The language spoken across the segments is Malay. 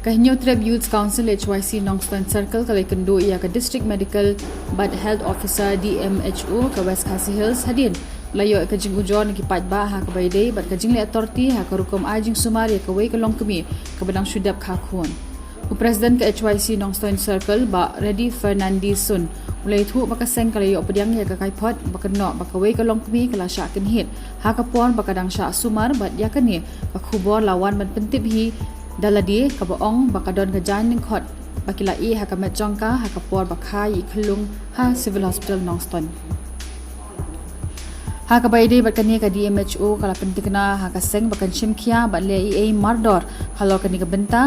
Kahinyo Treb Youth Council HYC Nongstoin Circle kalai kendo ia ke District Medical Bad Health Officer DMHO ke West Khasi Hills hadin layo ke jing ujon ki patba ha ke baidei bat ke jing le authority ha ke rukom ajing sumar ya ke wei ke long kemi ke bedang syudap khakun. Presiden ke HYC Nongstoin Circle ba Reddy Fernandez Sun mulai thu makaseng kalayo pediang ya ke kaipot bakeno bakawei ke long kemi kala syak ken hit ha ke pon bakadang syak sumar bat ya ken ni bakhubor lawan ban pentip hi daladi kabaong bakadon kejan ning khot bakilai ha kamet jongka ha kapor bakhai khulung ha civil hospital Nongstoin ha kabaide bakani ka DMHO kala pentikna ha kaseng bakan chimkhia batle EA mardor halo kani ka benta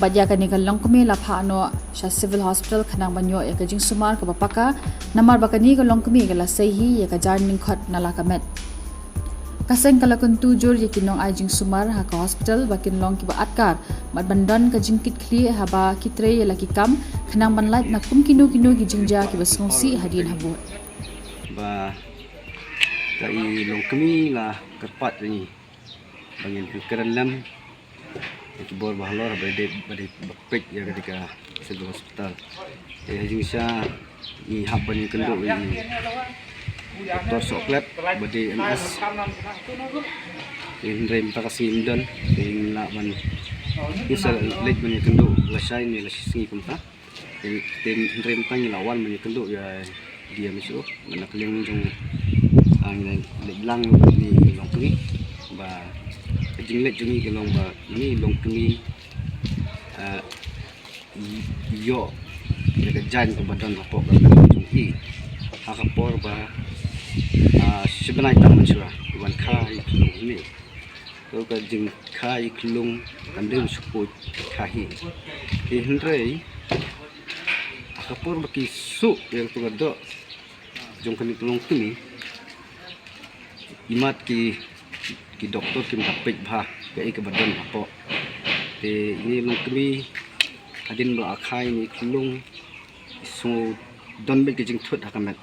badya kani ka longkumi lapha no sha civil hospital khanang banyo ya ka jing sumar ka bapaka namar bakani ka longkumi kala sehi ya ka jan ning khot nala kamet kaseng kala kuntu jur yakinong ajing sumar ha ka hospital bakin long ki ba atkar mat bandan ka jingkit khli ha ba kitre ya laki kam khanang ban light na kum kino ki jingja ki basngsi hadin habut ba kai long kami lah kerpat ni bangin pikiran lam ki bor bahlor bade bakpek ya ketika civil hospital ajing sya ni habani kendo ni Dr. Soklet badi MS in rem takasi indon in la man kisal late man kendo lasai ni lasingi kumta in rem tang lawan man kendo ya dia miso nak leng jong ang lang ni long kini ba jing let jungi ke long ba ni long kini yo ya jan ke badan apa jungi hakapor ba sebenarnya tak mencurah iwan kai kelung ini kalau kajing kai kelung kandung support kai henry akapur baki su yang tu ada jong kini kelung kini imat ki doktor kim tapik bah ke badan apa te ini lung kini hadin lo akai ni kelung so don be kajing thut hakamet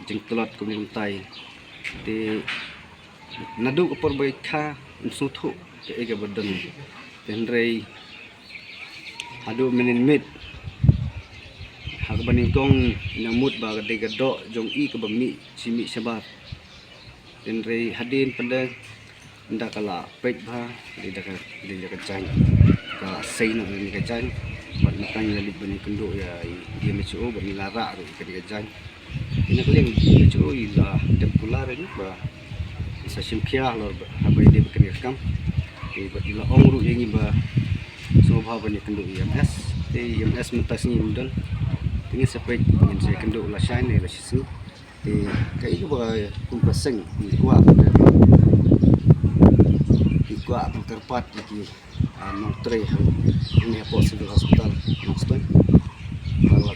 jeng telot komunitai di nadu kapor baikha unsutu ke ega badan tenrei adu menit hak baningkong namut ba gade gado jong i ke bami simi sabar tenrei hadin pada nda kala pek ba di dekat jang ka seino ni ka jang bat matang lalit bani kendo ya dia mecho bani lara ru ke jang ini kalian cuy lah depular ini bah bisa simpiah lor habai dia bekerja kam di batilah ongru yang iba semua banyak kenduk IMS mentas ni mudan ini sampai ingin saya kenduk lah shine lah sisu di kayak itu bah kumpaseng di kuat terpat lagi nongtre ini apa civil hospital Nongstoin kalau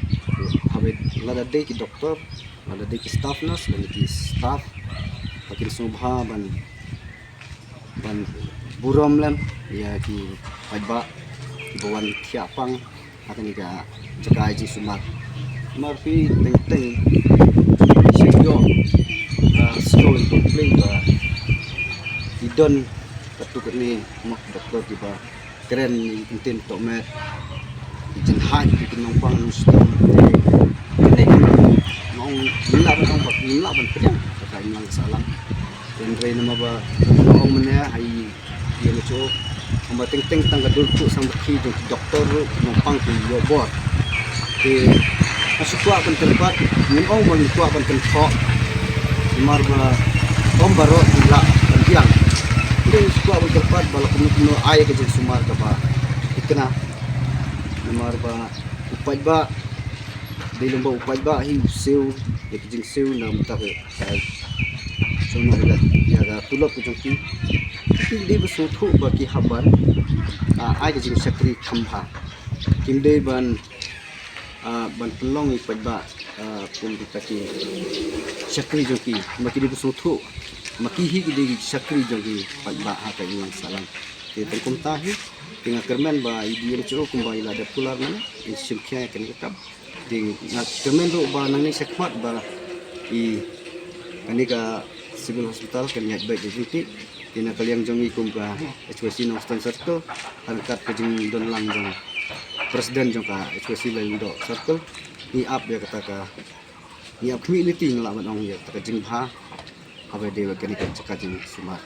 habis lada deh ki doktor lada deh ki staff nurse dan ki staff pakai subha ban burom lam ya ki pajba ki bawan tiapang akan juga jaga aji sumat marfi teng singyo slow complain ba idon ketuk ni mak doktor tiba keren ni intin tomet jen hai bikin numpang muslim nong nila ban pedang kata ilang salam dan rei nama ba ong mena hai dia meco amba teng tangga dulku sampai ki doktor numpang ki yo bor ke masuk kuat ban tempat min ong ban kuat ban tempat mar ba om baro ila ban tiang dia kuat ban tempat bala kuno ai ke jen sumar ka ba ikna namar ba upaj ba di lomba upaj ba hi sew ya kijing sew na mutak so no ila ya ga tulok ko jong ki di besutu ba ki haban ai kijing sakri khamha kim de ban pelong upaj ba pum ditaki sakri jong ki maki di besutu maki hi di sakri jong ki upaj ba ha ka yang salam te kum tahi tinga kermen ba idiem cero kumba ila de pular mana simkhya kan ketap ding kermen ro ba nang ni sekmat ba i ani ka civil hospital kan nyat baik jadi Kina kaliang jong ikum ka HWC Nongstan Circle hangkat ke jeng don lang jong presiden jong ka HWC Layundo Circle ni up ya kata ka ni up community ngelawan ong ya kata jeng ha apa dewa kini kan cakap jeng sumar.